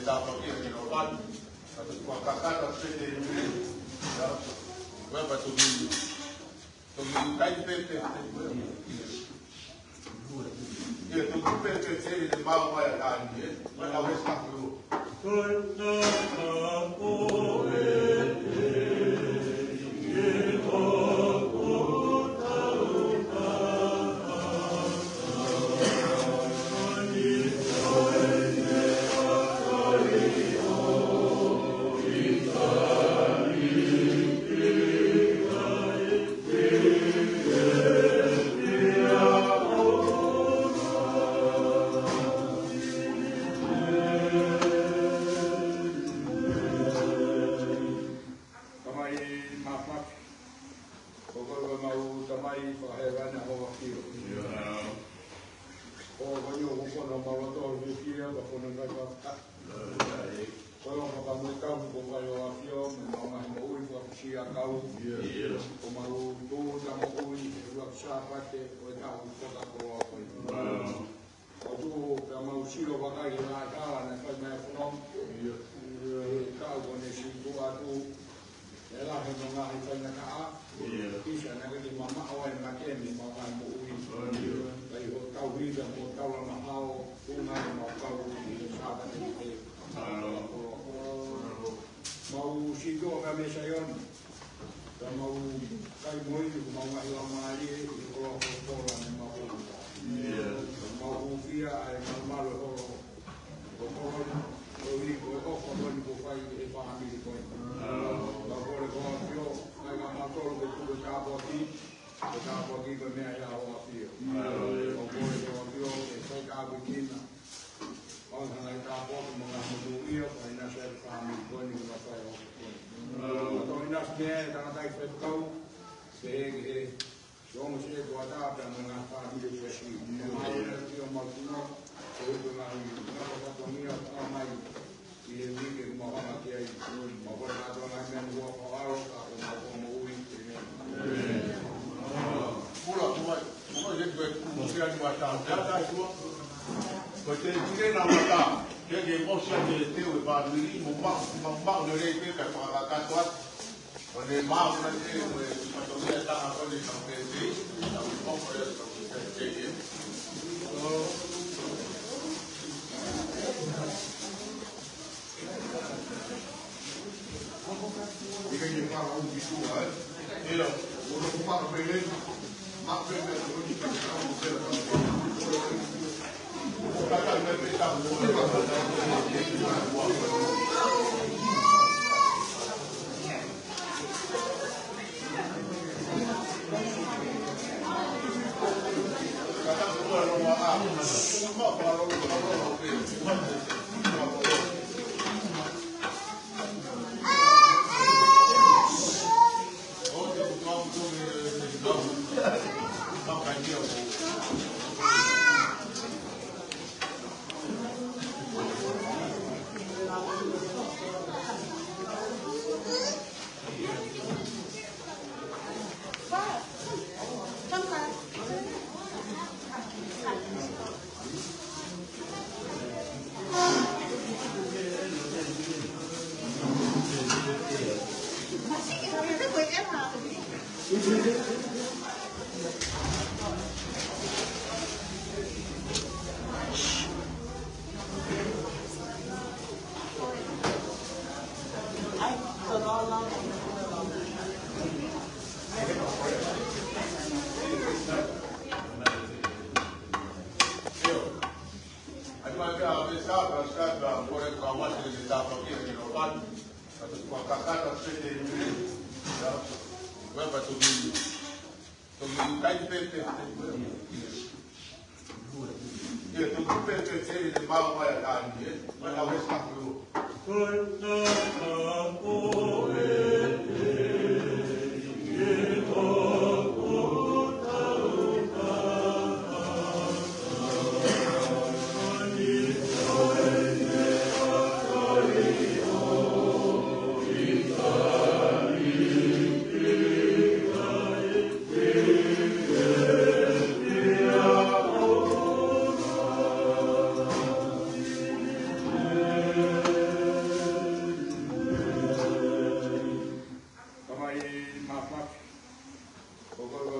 tapa kia ki no pan. Atu kua kakata pete nure. Wea pa togi kai pepe. Ia togi pepe tere de mau mai a tani. Wea la westa kuru.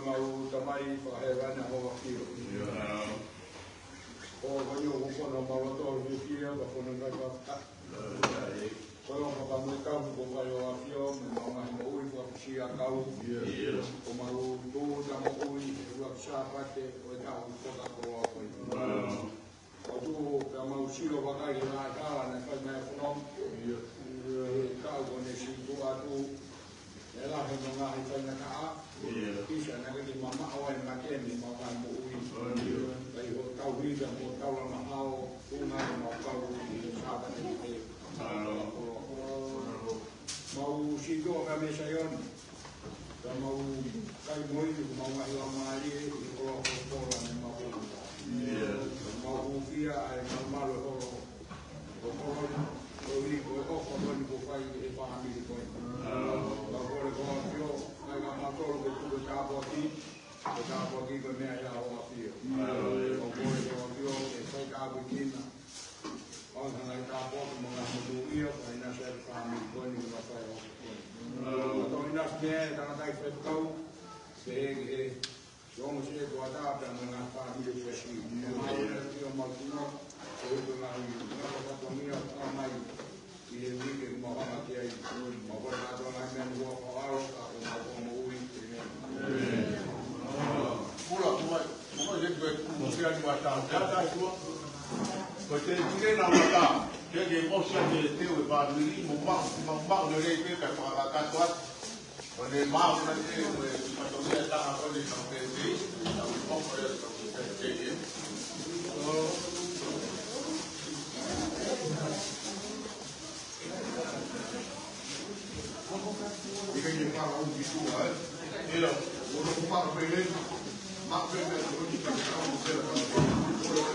mau tamai whaherana hoa kio. O wanyo hukona mawato rukia, wakona ngai waka. Koe o whakamui kau ko kai o apio, me maunga he maui whakisia kau. O mau tū ta maui, wakisa pate, o e kau kota ko a koe. O tū ka mau siro wakai he ngai kāla, ne kai mea whanong. Kau kone si tū atu. E la he no ngahi kai na kaa. Isa na kati mama awa e makeni, maunga he maui. Kai ho tau hida, ho tau lama hao, tūngai mau kau i sāpate te. Mau sito ka me sayon ka mau kai moi ku mau ngai la mali i ko ko la me mau fia ai mal ho ko ri ko ko ko fai e pa mi ko la ko yo ai ga ma ko ko ka po ti ko me ai ho fia ko yo e sai ka bu kina on ngai ka po mo na mo yo ai na se pa mi ko ni la fa yo to ina sme ta na dai fe kau se e yo mo se ko ata pa mo na fa mi ko si mo yo mo no ko to na ni na ko to mi a mai i e mi ke mo ha ki ai mo ko na to na men wo ko aro ka ko mo ui pula mo je ko mo se ani wa ta ta ko porque tire na mata que de moça de teu e para mim mau de rei que para cá quatro onde mau na de para todo dia tá a onde não tem tá um pouco de e que ele fala bicho ele o não fala para ele mas para ele o que está acontecendo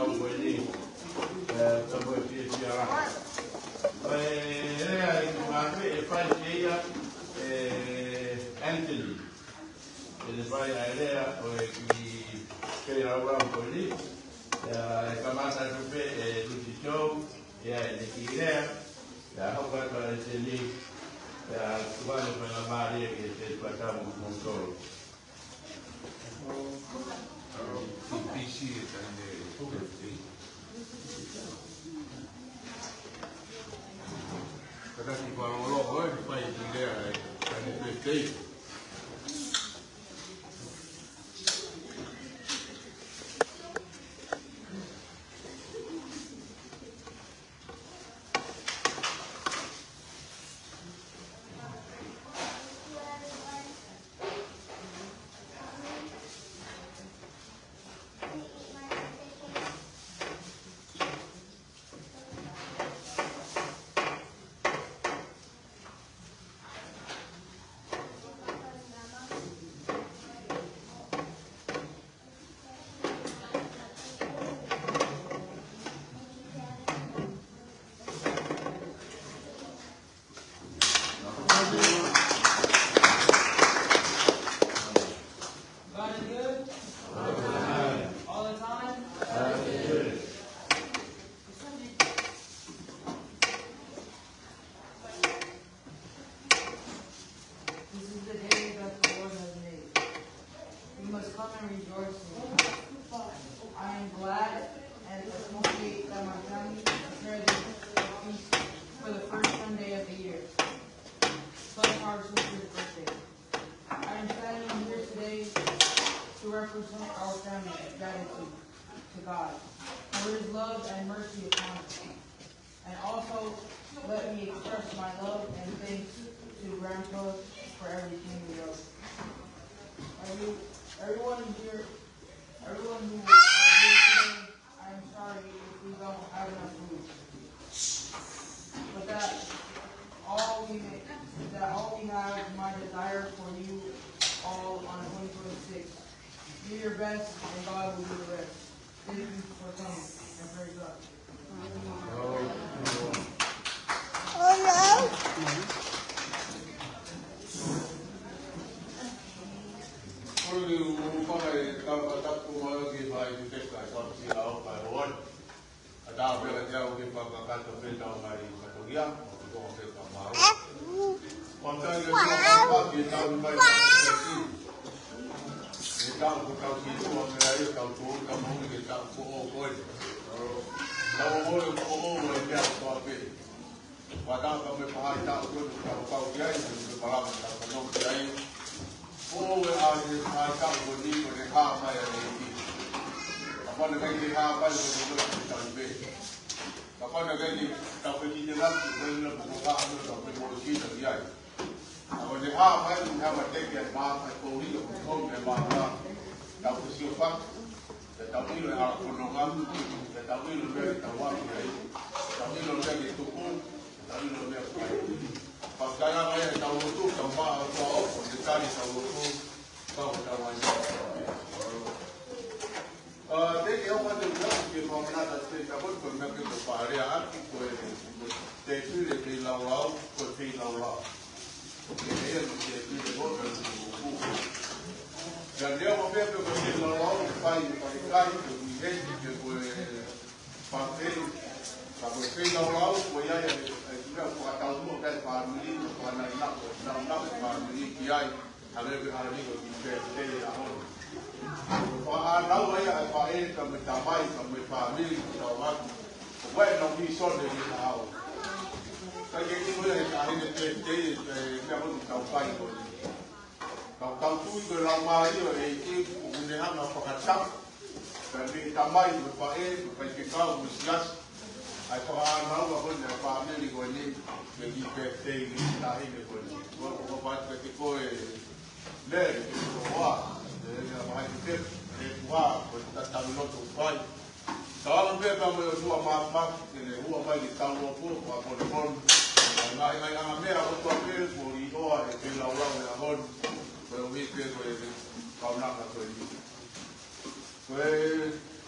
rau ko ni. Tamo fi ara. Rea I kumate e fai ia Anthony. Ele vai a area o ki ke rau ko ni. Kamasa tupe e Lucicho e le kirea. Ya hoka para ese ni. Ya kubano para Maria que se tratamos con todo. Kada si parolo hoy fai idea kan play.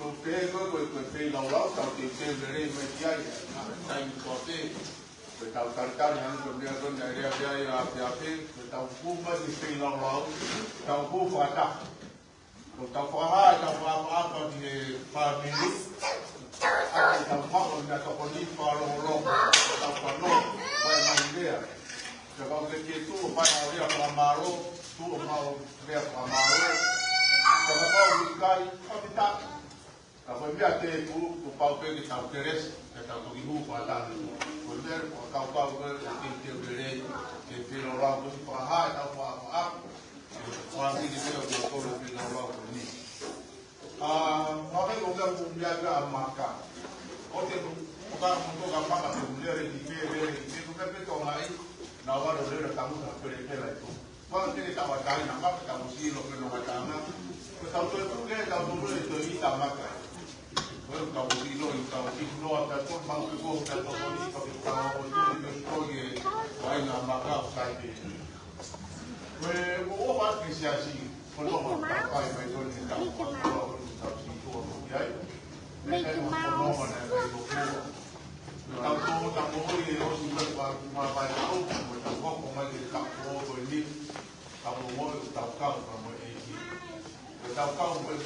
Porque foi lá o que tem verei mediai tá em corte que tá carcar não que me agora na área de a que tá um pouco de foi lá tá um pouco ata o tá fora tá para de para mim tá mal na caponi para o longo tá para não vai mais ideia já vamos ver que tu vai olhar para Maro tu mal ver para Maro já vai buscar habitat. Kalau dia ke ku pau pe ki tau teres ke tau ki hu pa ta ko der ko kau kau ke ke bere ke pilo ra ko pa ha ta pa pa wa ki ke ko ko pilo ra ko ni ma ke ko ga ku dia ga maka o te ko ga mo ga pa ka ku dia re ki pe re ki ku pe to mai na wa ro le ta mu ta pe re la ko wa ke ta wa ta na pa ta mu si lo ke no wa ta na ko ta to ku ke ta mu le to i ta maka Bueno, kau silo, kau silo atas pun bangku kau atas pun ini kau kau itu kau ye, kau yang makau sahaja. Kau obat kesiasi, kalau makan kau itu ni kau kau situ ya. Mereka kau mana kau tak mau ye, kau sudah kau tahu, kau masih tak mau ini, kau mau kau mau ini. Tau kau mo e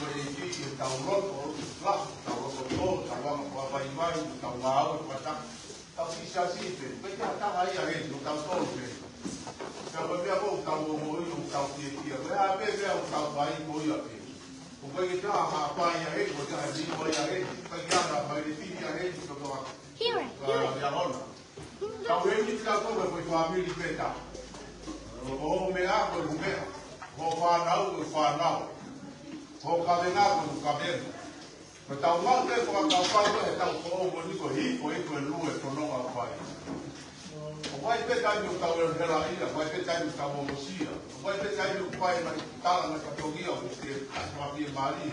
tau roto la tau roto tau wa vai tau mau pa tau si pe ta ai ai no tau to pe tau pe ko tau mo i tau ti a pe tau vai mo ia pe o pe ta ha pa ia e ko ta di mo ia e pa ia na pa di ti ia e to to ya ona tau e ni tau ko ko family pe ta o me a ko me o fa nau o kabena ko kabena ko tau ma te ko ka pa ko e tau ko mo ni ko hi ko e ko lu e ko no ma pa o vai te ka ni tau e hera ia vai te ka ni tau mo sia o vai te ka ni pa e ma tala na ka togia o te ma pi mali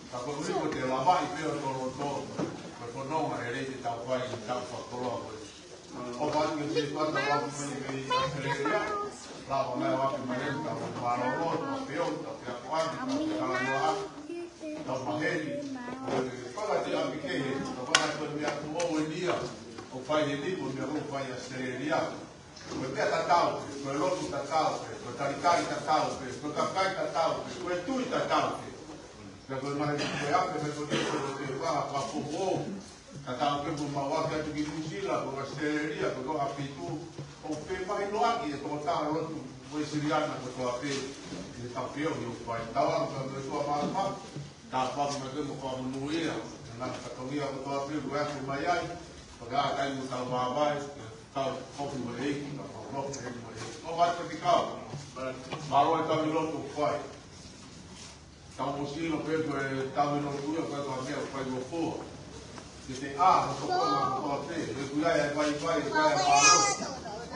ka ko ni ko te la vai pe o to ko no ma re te tau vai ni tau fa ko lo o vai ni te pa ta wa me ni la va me va pe ma ni ka ma ro pe o ta pe a tau maheri whakate a mikei o whakate mea tu o e nia o whai he lipo mea o whai a sereria o e pia tatau o e lotu tatau o e tarikari tatau o e kakai tatau o e tui tatau ka koe mahe koe ape me koe te whaha papopo tatau ke pu mawake atu ki Nusila o a sereria o koe apitu o pe mai noaki e tō tāra lotu o e siriana ko tō ape e tapio i o whai tawa ka me tua māma ka whamu me ke mo whamunuia nā katongia ko tō ape o ake mai ai o ka kai mo tau māwai tau kofi mo eiki ka whamunofu eiki mo eiki o vai te kau maro e tau i lotu whai tau mo sino pe ko e tau i lotu ia koe tō mea whai o fua ke te a mo tō tō ape e kuia e vai vai e kai e pāro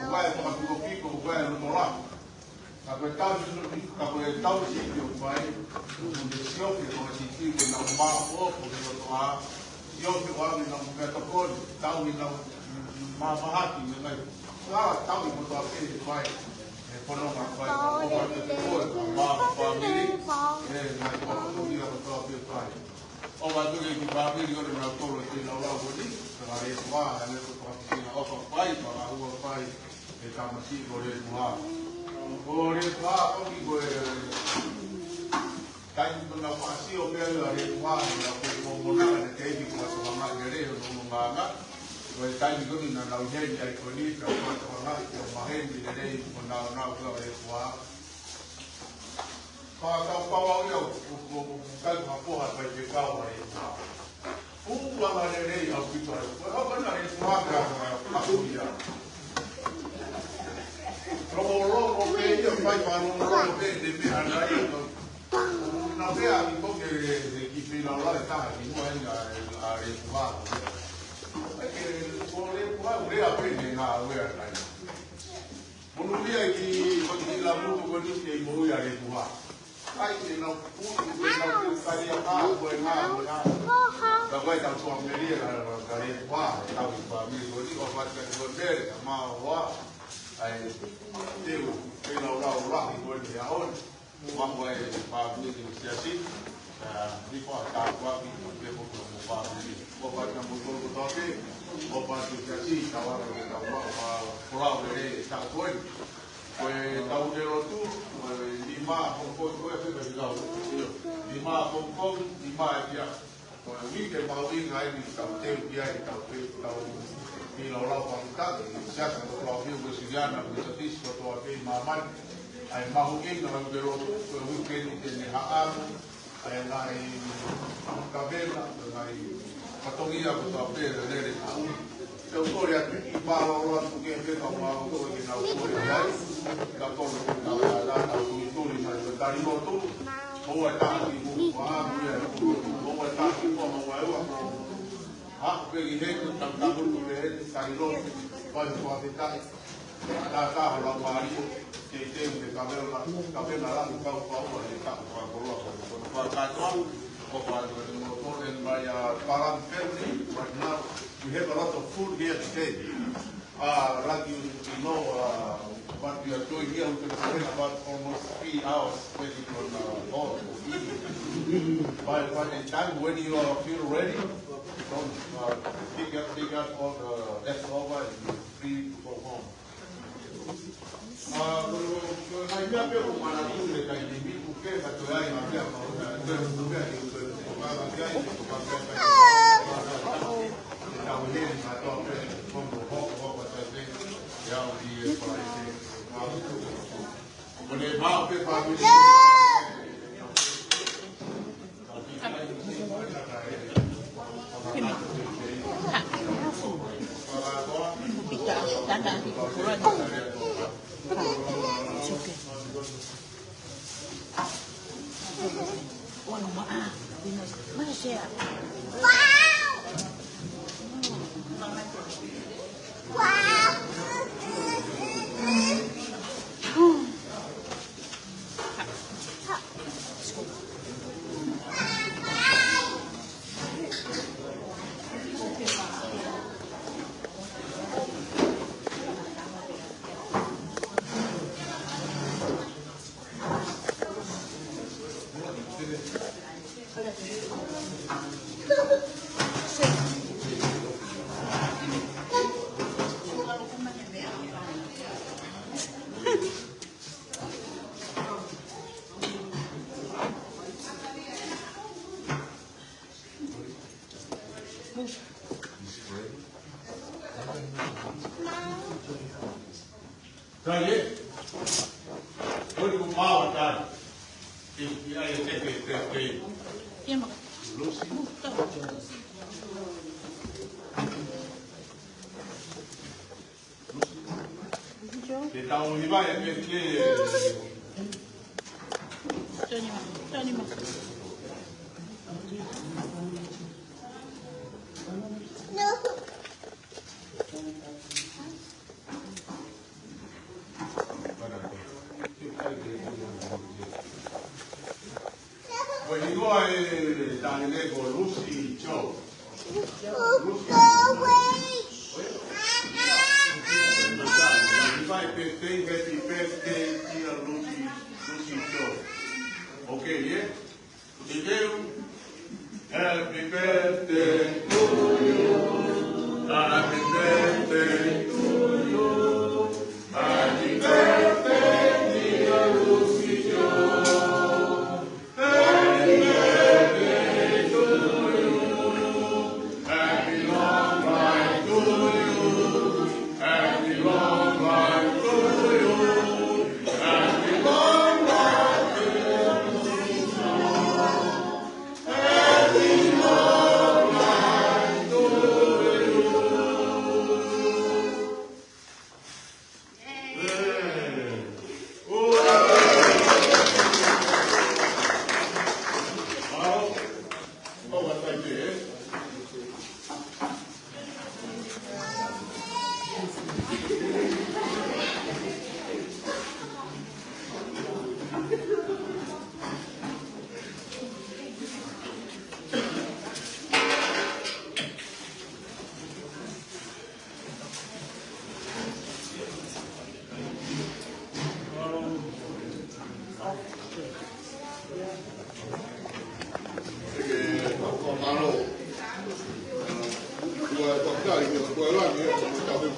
o vai e whakatuko piko o vai e lutorā ka koe tau si ki o whai, o te sioke o si ki ki na mā o ko te roto a, sioke o awi na mea tokoni, tau i na mā mahaki me mai. Kara tau i moto a pere whai, e pono ma whai, o whai te koe, ka mā whamiri, e mai kua kotoki a moto a pere whai. O wai tuke ki whamiri o na toro te na lau koni, ka re wha, e me koto a ki na ofa whai, ka la hua whai, e kamasi o re wha. O re wha oki koe taimi na whaasi o mea ua re wha na koe mo monaka ne te ebi kua sa wanga i re o nono nganga koe taimi koni na nau heni ai koni ka kua sa wanga i o maheni ne rei o nau nau kua re wha ka kau pawa ia o kai kua poha pai te kau a re wha Uwa ma re rei au pito ai koe hapa na re wha ka paku ia Rogo pe ia pai pa rogo pe de me anai na vea mi poke de ki pe la la ta ki no ai a re va e que por le va re a pe na we a tai Monu dia ki ko ki la mu ko ni ke mo ia re va ai que no pu na que sai a pa ko na da vai ta so me ria la re va ta vi pa mi ko ni ko fa que ko ver ma wa ai teu pela ora i ko te aon ma ko e pa ni ni se asi ni ko ta ko waki ke ko ko pa ni ko pa na mo ko to ke ko pa tu ka si ta wa ke ta wa ko la de ta ko pues ta u de lo tu ni ma ko ko e pe la ni ma ko ni ma ya pues ni ke pa vi ngai ni ta te ya ta pe ta ni lo la pa ta ya se lo vi ko si ya na ko ta ti ko to ke ma ma ai mahu ke na de lo tu ko weekend ni ha ai ngai kabela ngai patongia ko to pe de de eu estou aqui e falo lá do que é que não há o que não foi aí da todo na cultura mas da rimoto ou é tarde ou a mulher ou é tarde como é o ah porque ele tem tanto do que ele sai logo vai para ficar da lá Maria que tem de cabelo lá do pau ele tá para colocar para cá and my Paran family right now. We have a lot of food here today. Like you know what we are doing here, we can spend about almost 3 hours waiting on all eating. But in time when you feel ready, don't take out all the leftover and you're free to go home.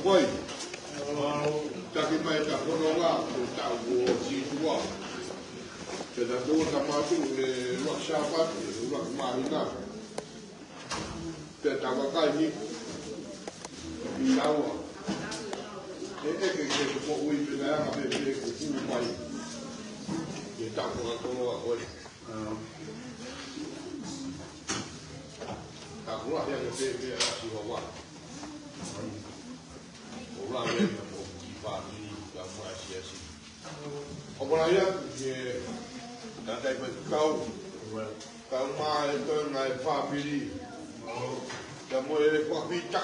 foi. Taki mai ta kono nga ko ta wo si tua. Te da do ta ma tu e lo sha pa lo ma ina. Te ta wa kai ni. Sawa. Que ko ui pe na ka pe ko fu mai. Ke ta ko kono wa ko. Ta ko ya ke pe a si wa. Ora le mo ki pa ni ka ma si asi. O bona ya que na tai pe kau ma e to na e fa pili. Da mo e ko pita.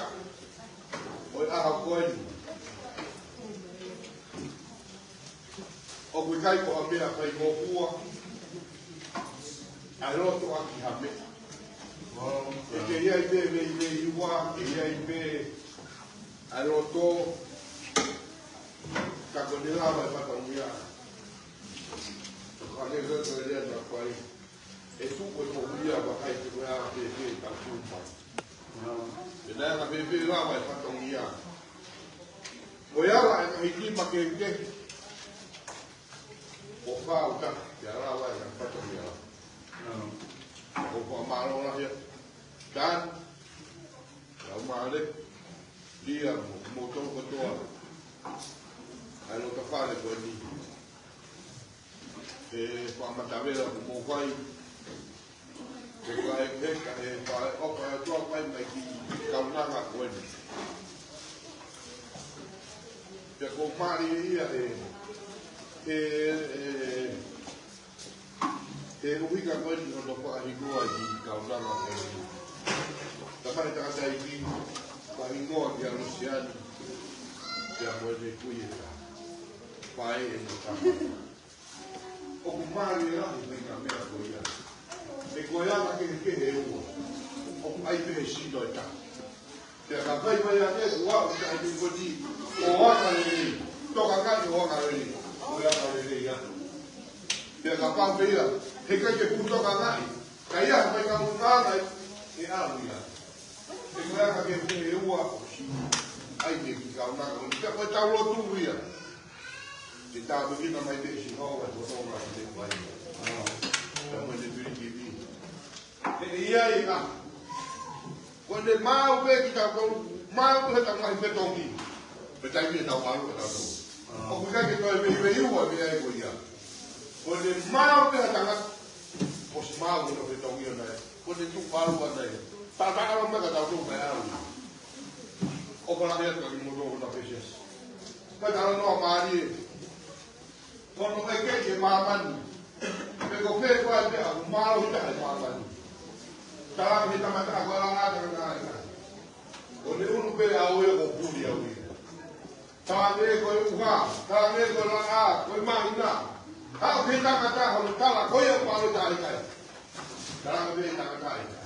O a ko ni. O ku kai ko a me a kai mo ua. A lo to a ki ha me. E que ia i be iwa, e ia i be aroto kakonila vai patamia. Kane goto ele na pai. E tu ko ia va kai te ia pe ta tumpa. E na pe la vai patamia. O ia la e ki ma ke. O fa o ta, ya la vai patamia. O pa malo la ya. Dan la male dia motor kotoa alo ka fale ko ni e pa matavela mo vai ko vai peka e pa o pa to pa mai ki kaunanga ko ni te ko mari ia e ubica ko ni no pa ni ko ai kaunanga ko ni tamai ta sai ki Paringo di Luciano di Amore Cuira Pai e o Kumari era di Benjamin Goya e Goya che è uno o hai pescido già te la fai mai a te guarda che hai così o ora lì tocca cazzo ora lì Goya lì ya te la fa via e che punto canai che io fai camunnata e aria. E quella che è ua ai che ka una con te poi tavolo tu via ti sta venendo mai te si no va to una te vai no come le vedi e ia ina quando il mau be che ta con mau che ta mai pe tongi pe ta vi ta wa lo ta to o quella che to è ua mi ai goia quando il mau che ta na os mau lo pe tongi na quando tu parlo na Tata kalau mereka tahu bayar, orang lihat kami mudah mudah bisnis. Kalau no mari, kalau mereka je maman, mereka pergi ada malu dah maman. Kalau kita macam orang ada orang ada, kalau unu pergi awal kau budi awal. Kalau mereka uang, kalau mereka orang ada, kau mana? Kalau kita kata kalau kau yang malu dah ikai, kalau mereka kata ikai.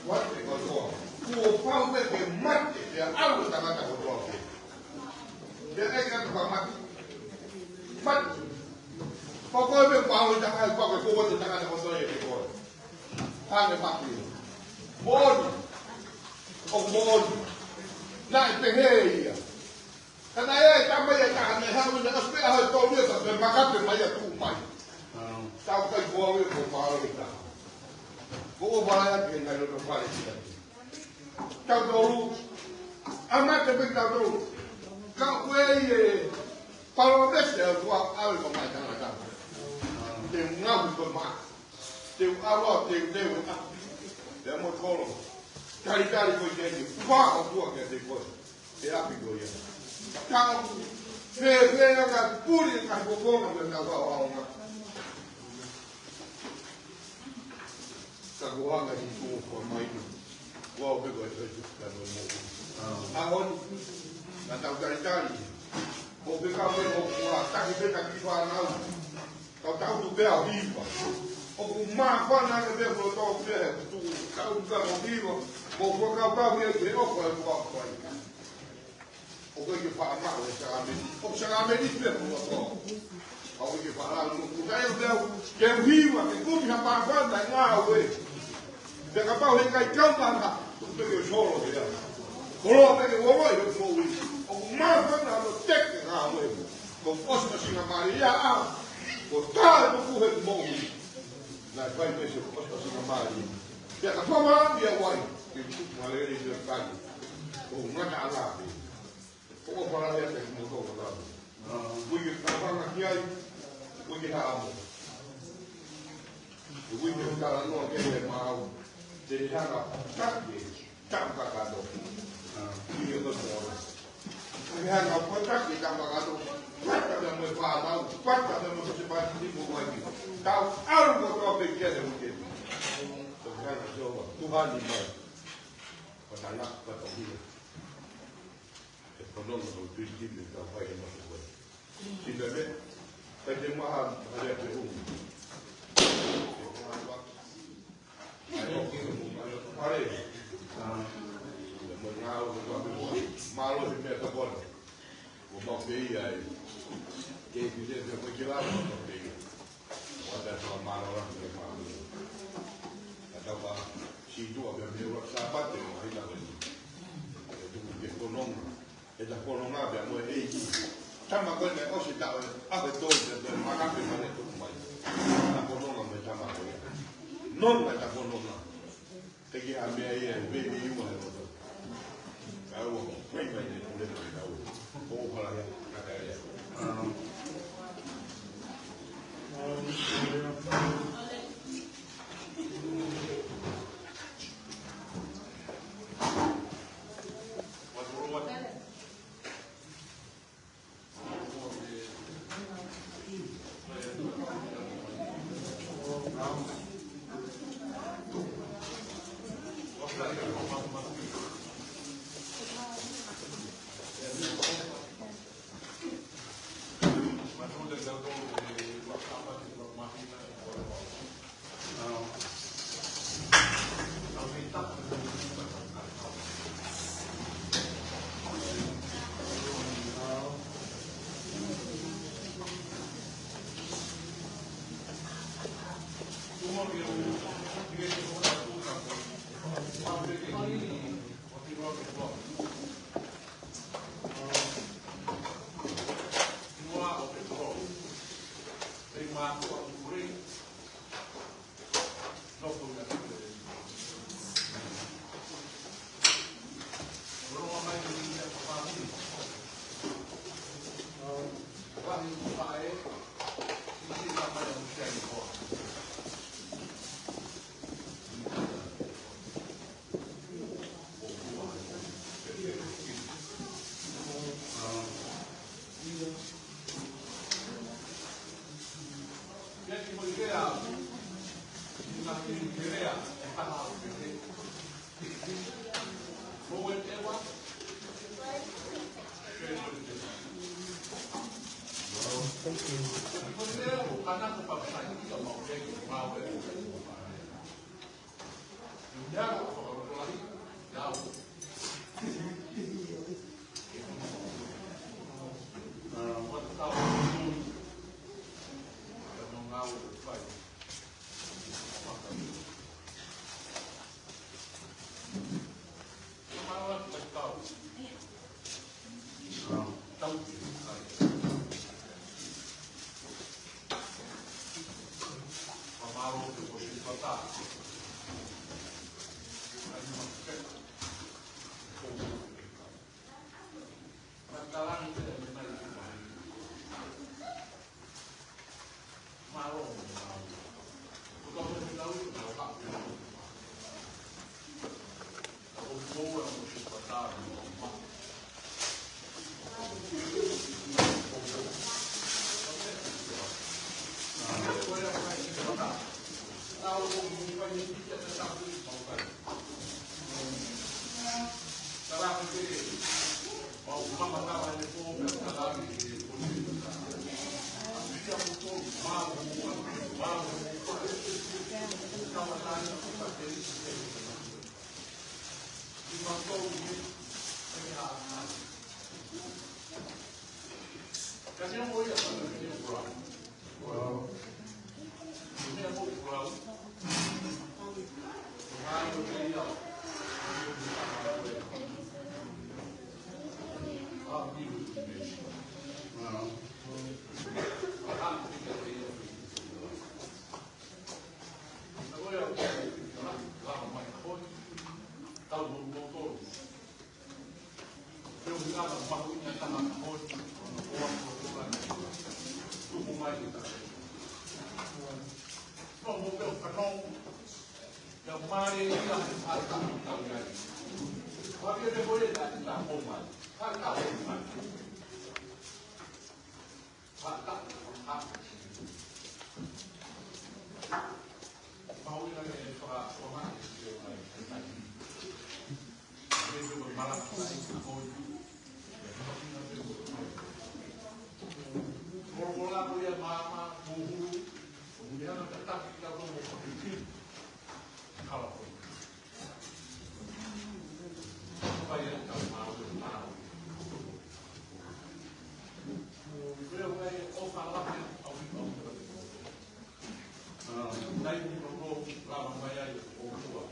What they got wrong? Who found that they might be out of the matter of wrong? They ain't got to come. But for going power, the high pocket for what the Tana was doing before. Hang a puppy. More of more. Like the hair. And I come by a time and have a spare her told you that the Macap in my 2 miles. South Bay Warrior for power. Ko bala ke na lo pa le ta do ama ke be ta do ka we e pa lo be se do a ko ma ta na ta te nga bu ko ma te a lo te de mo ko lo kari ko je ni pa o ko ke te ko e a pi go ya ta fe ga puri ka ko ko na ta wa ma Kaguanga di tu for mai wa be go to ka no mo ahon na ta autoritari o be ka be o ta ki be ka ki fa na ta tu be a viva o ma fa na be ko to be tu ka u ka mo vivo o ka be be o ko ko o ko ki fa ma o sa me di be ko to o que falar no lugar eu que viva que como já para na we de capaz de cair cama tu que eu choro Kalau apa yang orang itu boleh, orang mana nak cek dengan orang, kau pos masih nak Maria, kau tahu aku boleh boleh. Nah, baik besok pos masih nak Maria. Ya, apa mana dia wai? Itu Maria dia kan. Oh, mana ada ni? Kau orang yang tak mau kau tahu. Bukan apa nak kiai, bukan apa. Bukan kalau nak kiai mau, jadi apa? Tak dia, tak kata. Iya betul. Lihat apa tak kita makan tu, kita dah memfaham, kita dah mempercepat ini bukan ini. Tahu apa tu pikir dia mungkin. Tuhan jawab, Tuhan ini. Padahal pada ini, ekonomi itu tinggi dan apa yang masuk buat. Tidak ada, pada mahal ada perum. Ayo kita mari. Malu di meta bola, o Bambeia aí, quem quiser ver foi que lá o Bambeia, quando é só malu lá no malu, até lá se tu a ver o sapato aí lá dentro, tu que economia a mulher aí, chama coisa é hoje tá, a verdade é uma capa de maneira tudo mais, a economia me chama coisa, não é a economia, tem que a minha aí é bem uma Aku main ni boleh tahu. Oh kalau ya ada ya. mare ia hata tau ngai. Wapia te pole ta homa. Hata homa. Hata hata. Mau ina e wha wha e mai. Ele o mala sai ko. Mormola punya mama buhu. Kemudian tetap kita ngomong seperti kalau supaya kita mau tahu. Beliau kayak ofalah yang awal naik di bawah lama bayar orang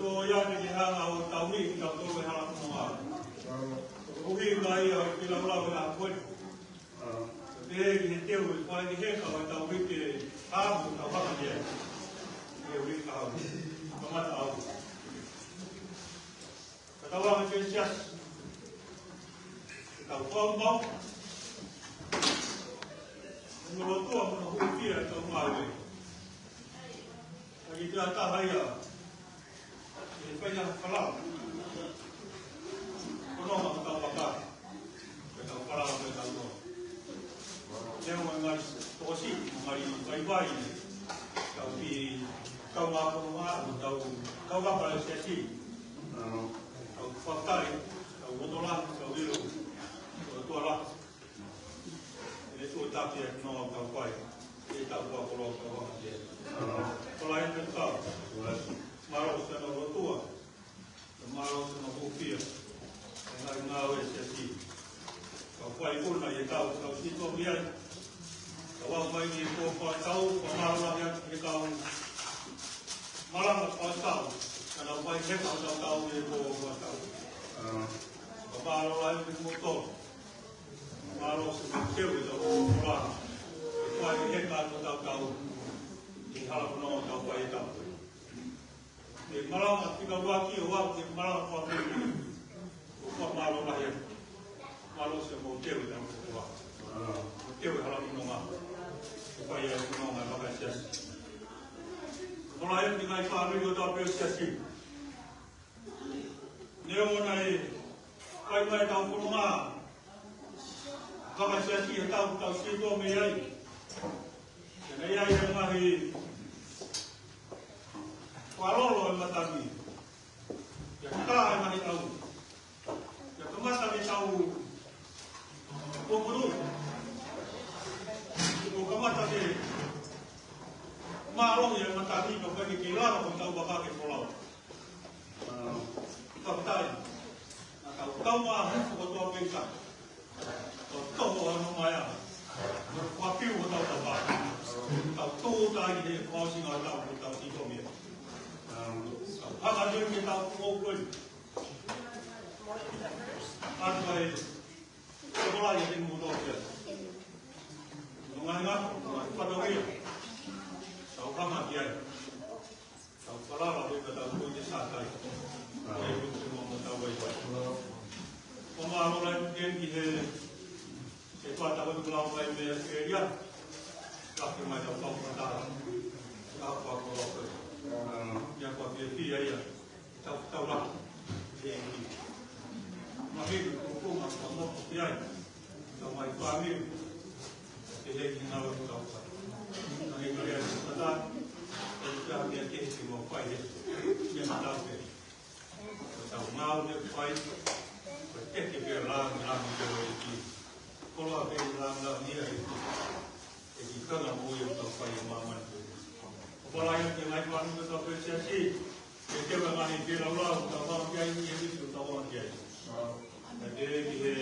ko ia ni hanga o tauri ki tau tō e hala kuno ngā. Uhi mai o ki lau lau ngā koe. Te ki he teo i koe ki he kau e tauri ki hāmu tau haka ni e. E ui ka hau. Ka mata au. Ka tau anga ke sias. Ka tau kau mau. Ngoro tua muna hui pia tau ngā ue. Ka ki te ata haia. E whaia whalau. Kono ma tau waka. Ka tau whalau ka tau noa. Leo mai ngari tosi, ngari waiwai. Kau ki kau ngā kono ngā, kau ngā para siasi. Kau whakai, kau otola, kau ilo, kau tuala. E tu tapi e noa kau whai. E tau kua kolo kau waka te. Kola e te tau. Maro se no rotua. Maro se no hupia. E ngai ngā ue siasi. Kau whai una e tau, kau sito miai. Kau wau mai ni kua whai tau, kua maro la hea ki kau. Maranga whai tau. Kana whai heka tau tau e kua whai tau. Kau maro la hea ki kua tau. Maro se no teu e tau kua kura. E whai heka tau tau. I hala kunoa tau whai e tau. E maranga ki kau waki o wau, e maranga whai kua. Kua maro la hea. Maro se mo teu e tau kua. Teu e hala kunoa. Whai e kunoa mai waka siasi. Kola e ki ngai whānui o tau peo siasi. Neo mona e kai mai tau kunoa. Waka siasi e tau sito me ai. E nei ai e mahi wharoro e matami. Ia ka e mahi tau. Ia kamata me tau kokuru. Ko kamata me marongi e matami no kani ki lara ko tau baka ke kolau. Kaptai. Na tau ma ko to pensa. Ko to no maya. Ko piu ko tau ba. Tau to tai de ko singa tau ko tau ti ko mi. Haka de ki tau ko ko. Arbai. Ko la ye mo to ke. Nunga pa do ri. Tau kama ki ai. Tau palala de tau ko de sa tai. E ko se mo tau vai vai. Ko ma lo la gen ki he e pa tau ko la vai me e ia. Ka ke mai tau tau ta. Ka pa ko lo ko. Ya ko ki ti ai. Tau la. E ki. Ma he ko ma ko mo ki ai. Tau mai pa mi. E le ki na lo tau ta. Ai ko ia ta. E ka ki ke ki mo pai e. Ia ta ke. Tau mau de pai. Ko te ke pe la ke lo ki. Ko la pe la ni ai. E ki ka na mo ia tau pai ma ma. Ko la ia ke mai pa ni tau pe siasi. E te wa mai pe la tau ma ki ai ni e ki tau ma ki ai. E te ki he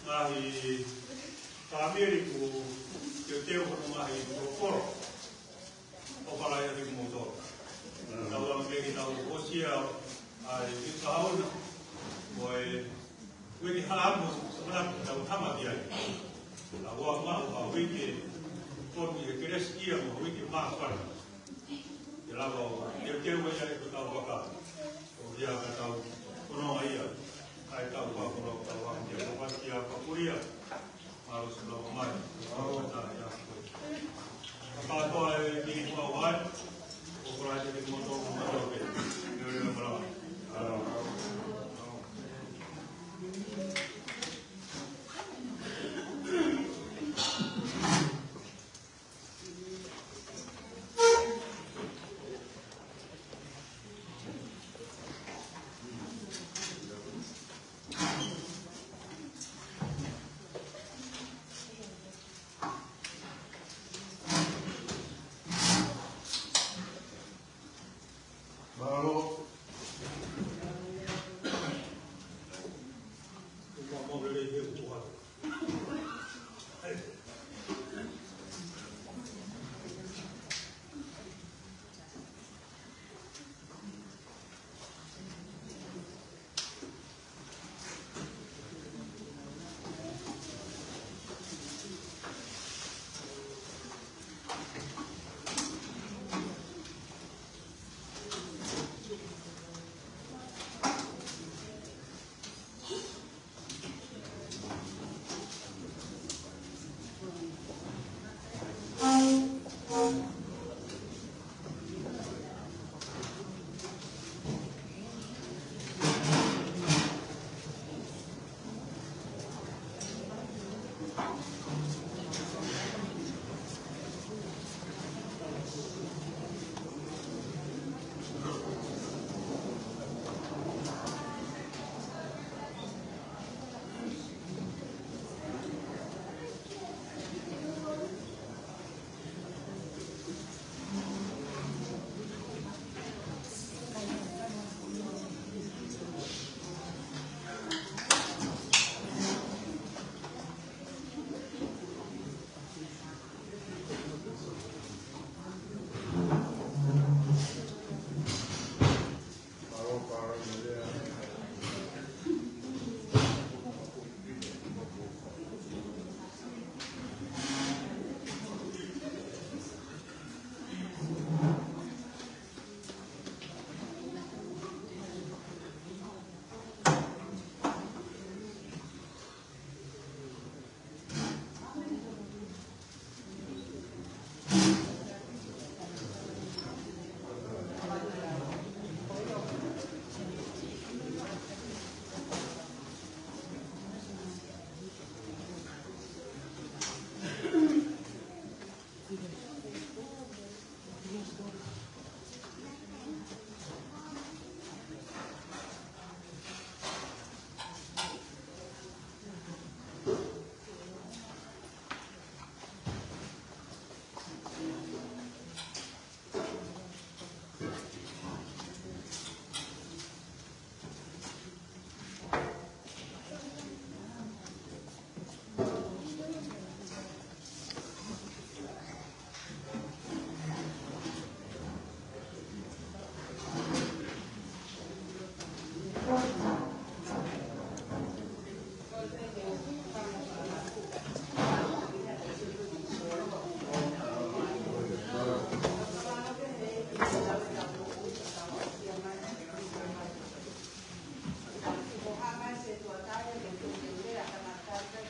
ngahi Ameriku ke teo kono mahi ko koro. O para ia ki mo to. Tau la me ki tau osia ai ki tauna. Moi wiki halamu sabana tau tama ki ai. La wa ma o wiki ko ni ke reskia mo wiki ma para. E la wa ke teo ia ki tau waka. O ia ka tau kono ai ai. Ai tau pa kono tau wa ki ko pa ki a pa puria. Alo se lo mai. Alo ta ya. Pa to e ki ko wa. O pra je ki mo to mo to ke. Yo yo bra. Alo. Hãy subscribe cho kênh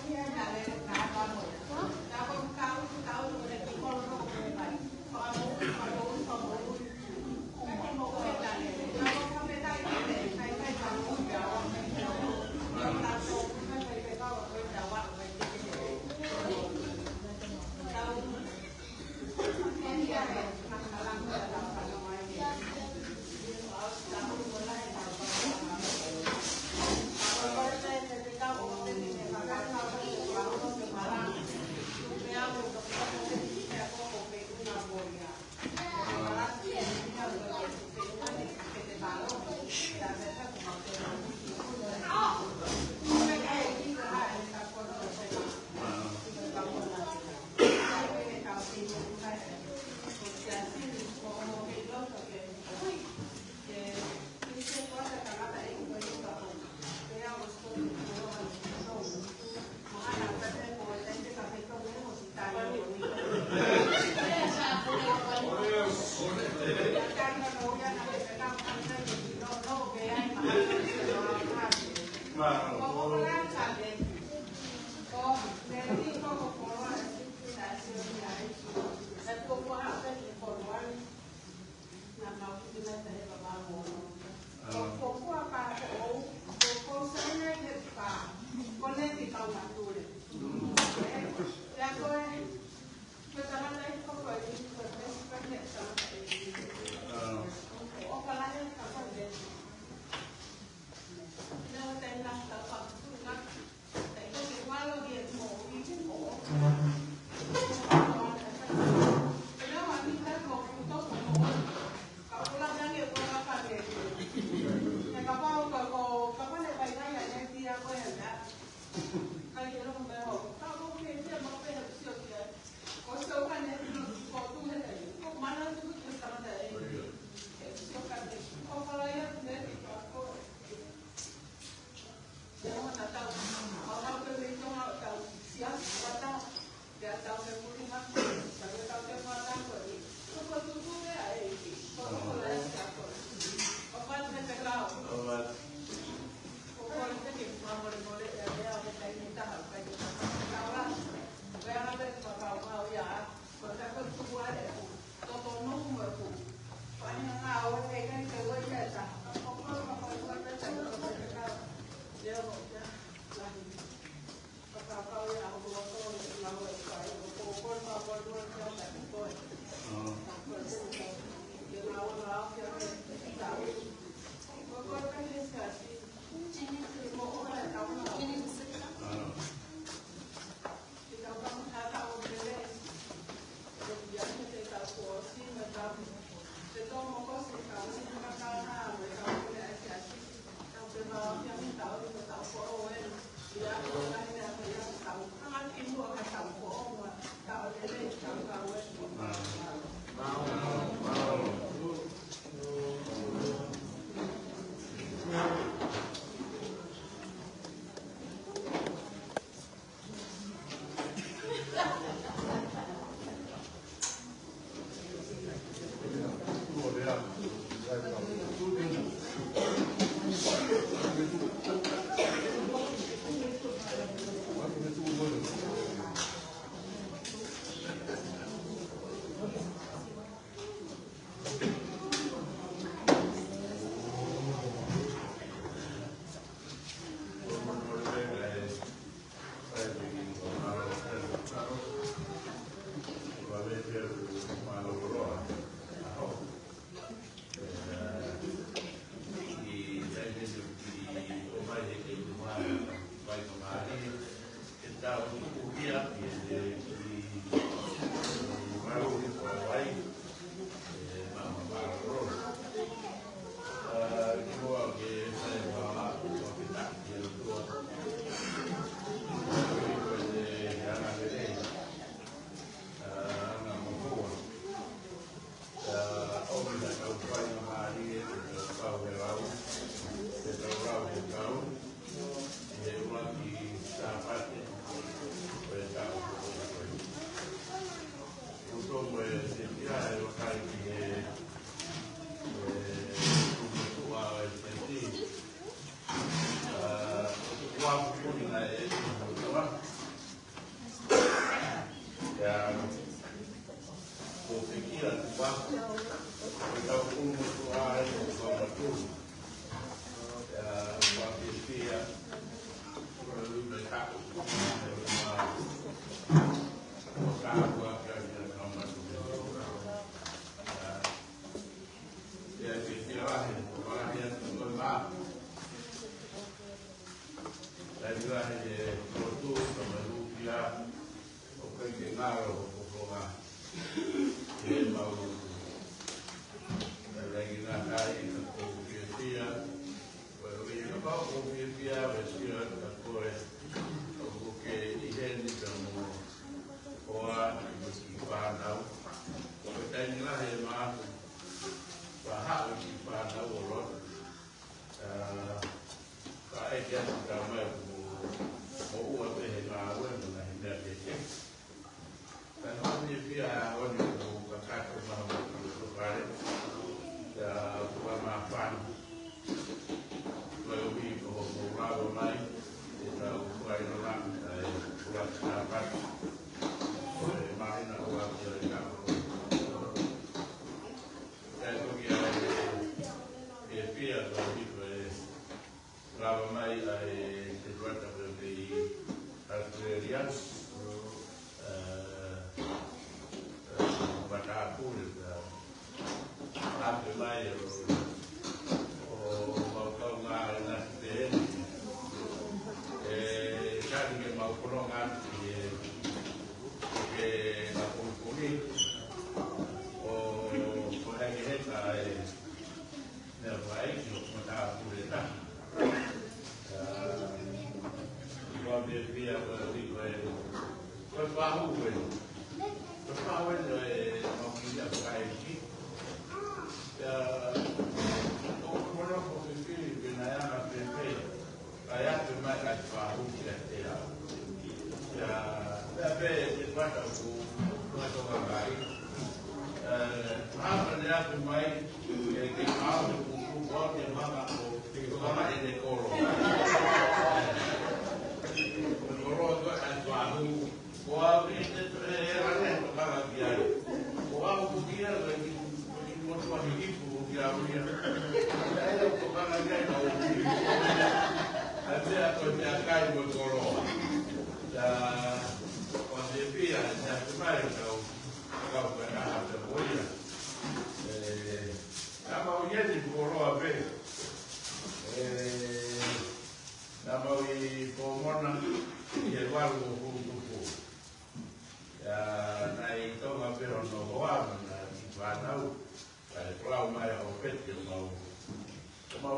Ghiền Mì Gõ để không bỏ lỡ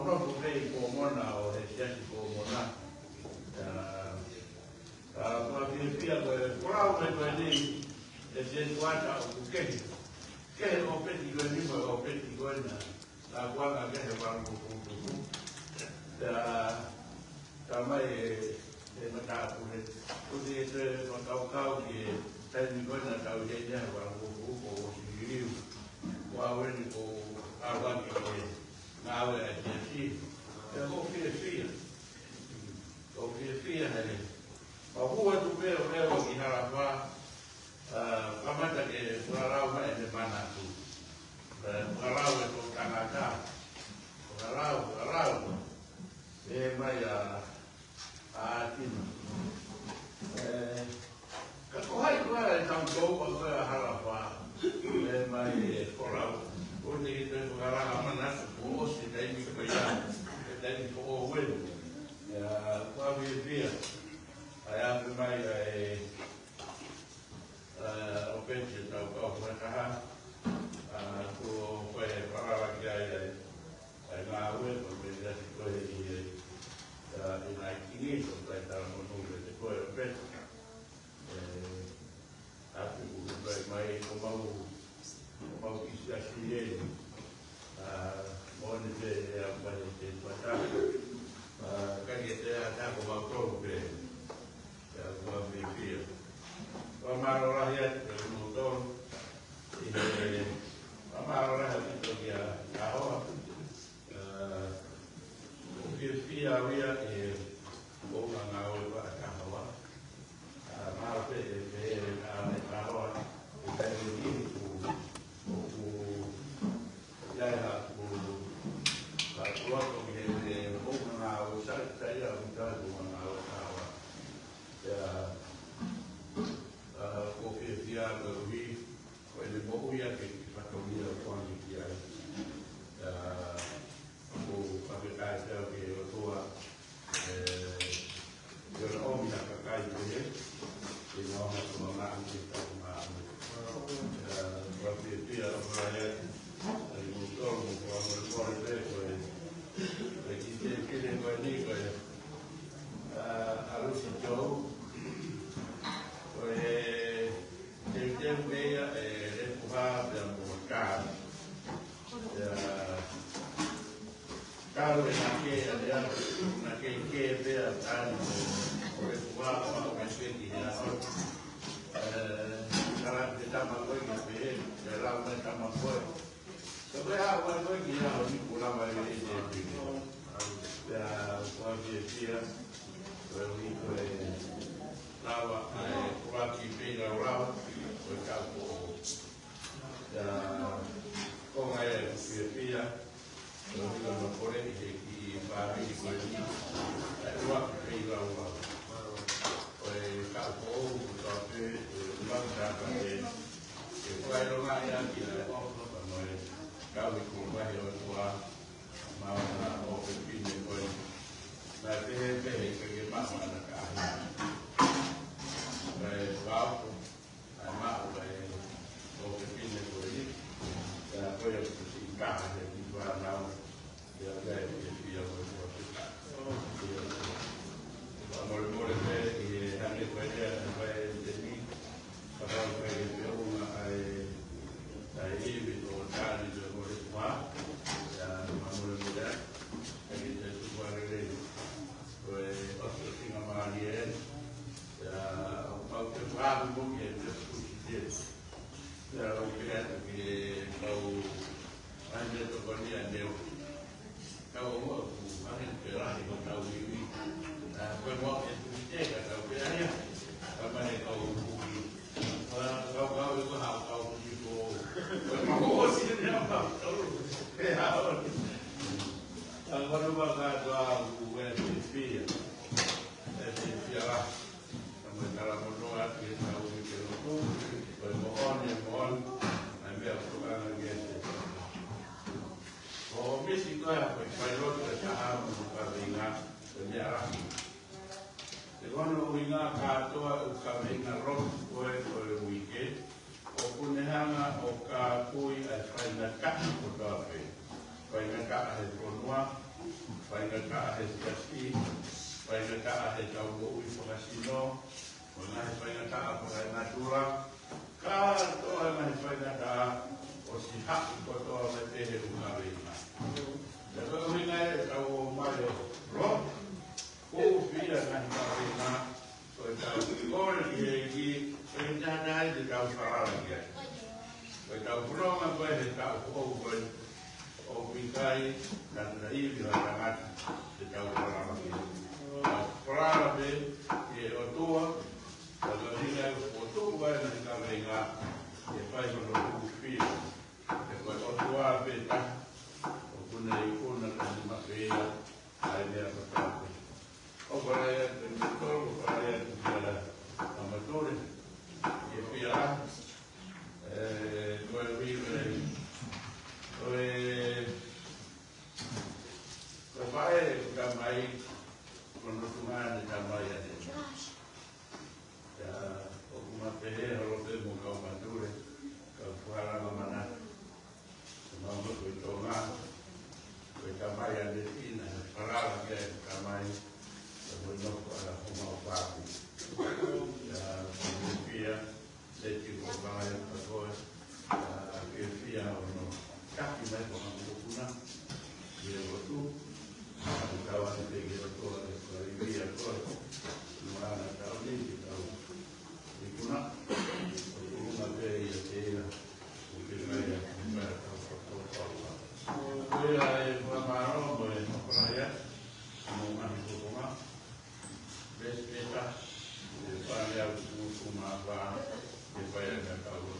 no pei ko mona o he siasi ko mona. Kua pia ko e korau me koe ni e se tuata o kukehi. Kehe o peti koe ni mo o peti koe na. La kuanga kehe wangu kukuku. Ka mai e mataapu he. Kuti e te makaukau ki e taimi koe na tau jeja wangu kukuku o siriu. Kua weni ko awaki e ngawe a jiasi. E o fia fia. O fia fia hele. Mahua tu peo leo ki harapa. Kamata ke puarau mai te mana tu. Puarau e to tangata. Puarau. E mai a tino. Ka kohai kua e tamtou pa koe a harapa. E mai e puarau. O te ki te puarau mana tu. O si taimi koe ia. E taimi ko o wenu. Kua via. Ai ape mai o penche tau kau kaha ko koe parawa ki ai ngā ue ko me rasi koe i nai kingi ko koe tara monu te koe o penche ape ko koe mai ko mau kisi asi e mone te ea mai te pata kaki te a tako mau tōku pe kua pia. Kua maro rahi atu e mutoro. Kua maro rahi atu ki a hoa. Pia awia e kōma ngā oiwa a kahawa. Maro pe e pehere a hoa. E pehere kiri ku iaiha ku kuato ki he kōma ngā oiwa. Saia mutatu ngā oiwa kahawa. Ko pia ko wi ko le mo ia ke patoria ko ni kia ko papeta te ke o toa yo no mi na ka ko ye e no ma ko na ki ta ma ko pia ko ya e mo to mo ko le ko e ki te le ko ni ko a lo si jo te mea e puha te mo kāru. Kāru e nā ke a te atu, nā ke pēa tāni o e puha o mai sweti he aho. Kara te tama koe ki pehe, te rau mai tama koe. Ka koe hao mai koe ki hao ni kura mai e te pēke. Pea kua pia, koe ui koe rawa e kuraki pēra rawa. Ko ka ko ko mai pia no no pore ki pa ri ko ni wa pe ra wa ko ka ko ko pe ma ka ka e ko ai no mai ki la ko no e ka wi ko wa he wa ma na o pe pi ne ko na pe ke ma na ka wa ma o que pide por allí apoyo si caja de igual na de que pide por amor y ande puede de mí para que yo ahí vi todo tal y yo por eso ya amor mira que te suba regreso pues otro sin amarillo ya o que va un poco o que kau ande to koni ande kau mo ane perahi ko kau iwi ko mo e te ka kau perahi ka mane kau uki kau ko ha kau uki ko mo si ne ma e ha agora vai dar o pia como está la monoa que está uki que no mohon ambil perkara gitu. Oh, mesti tu ya, kalau kita tahu perkara sejarah. Kalau winga katoa ukavinga rock koe weekend, okunehanga okakui asfaina kaki kotape. Faina kaki konwa kia. Koe tau puronga koe he tau kou koe o pikai kata iwi o tangata he tau puronga kia. Tau puronga pe e o tua, kata hina o tua e na hika venga e whai kono kuku pia. E koe o tua pe ta, o kuna i kuna kani mawhea, ai mea patau. O kora ea te mtoro, kora ea te mtara amatore, e pia koe vive, koe whae ka mai, kono tungane ka mai ane. O kuma pehe horo te mo kau mature, kau puharanga mana, mama koe tonga, koe ka mai ane tina, wharara kia ka mai, koe noko ala humau whaku. Pia, seti ko vai a koe, ke pia ono kaki mai ko ang kupuna, ia ko tu, ang kawan te ke ko ia koe, luana tau ni ki tau ikuna, o kuna pe ia te ia, o ke mai a kumera tau kotoa. Koe a e whamaro mo e mokoraia, mo mahi kukunga, bespeta, e whare au kuma wha, e whai a mea kaua.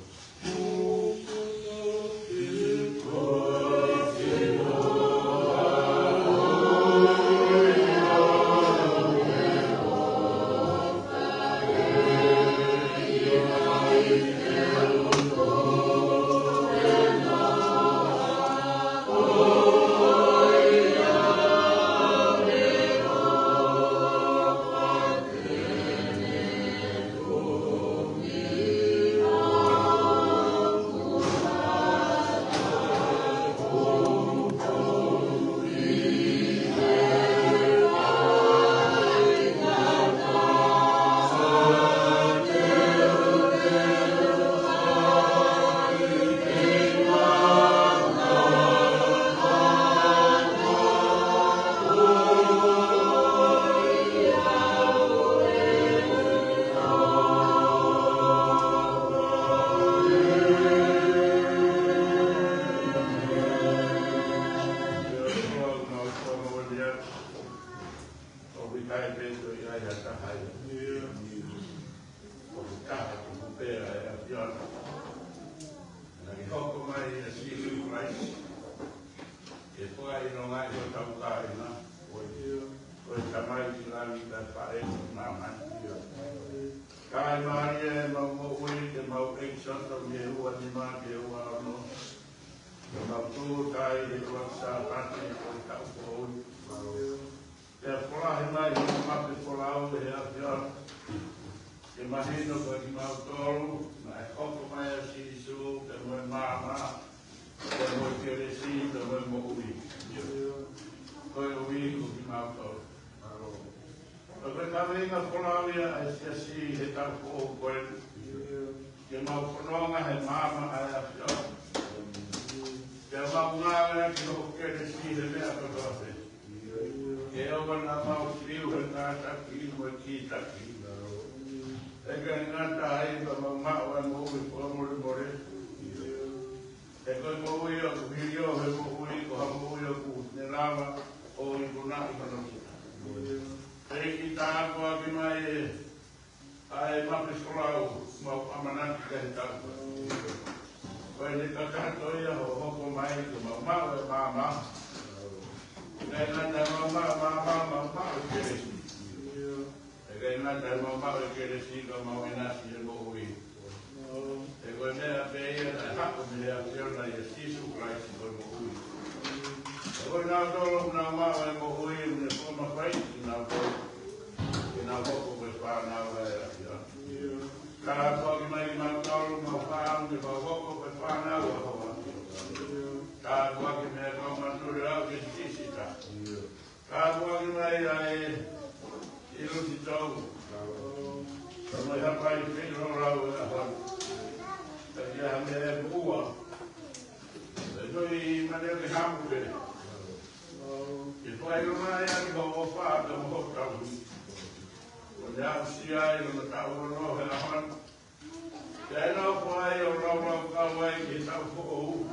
Kaya no po ay o raw kaway kita po.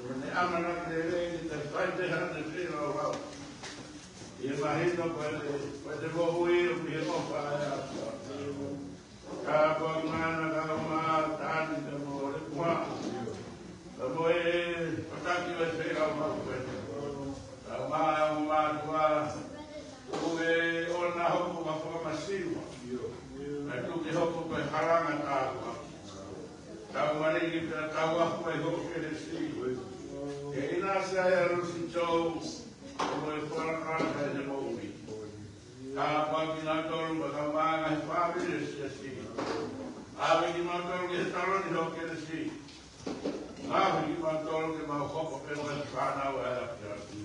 Ni amanak dele ni tayte han de raw. Imagino pwede mo huwi mo pa ya. Kapag mana kama tani mo lekwa. Mo e pataki wa se raw pwede. Kama uwe ona hoku masiwa. Aku ke hoku pe harangan apa. Kau mari kita tahu apa yang hoku ke desi. Ina saya harus jauh. Kau perkara saja mau ubi. Apa kita tolong bagaimana family desi. Abi kita tolong kita tolong di hoku ke desi. Abi kita tolong kita mau hoku ke mana wala jadi.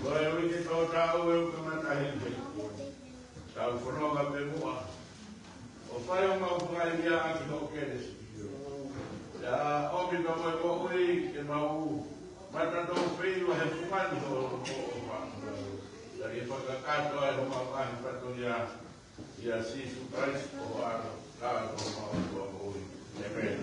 Boleh kita tahu yang kematahin. Tahu kono ngapemua. O whai o mau whai ia aki ho keres. Ya omi ka moe ko ui ke mau matatou whiu he whumani ho wha. Tari e whakakato ai ho mau kahi pato ia Sisu Christ o aro. Kawa ko mau ui. Amen.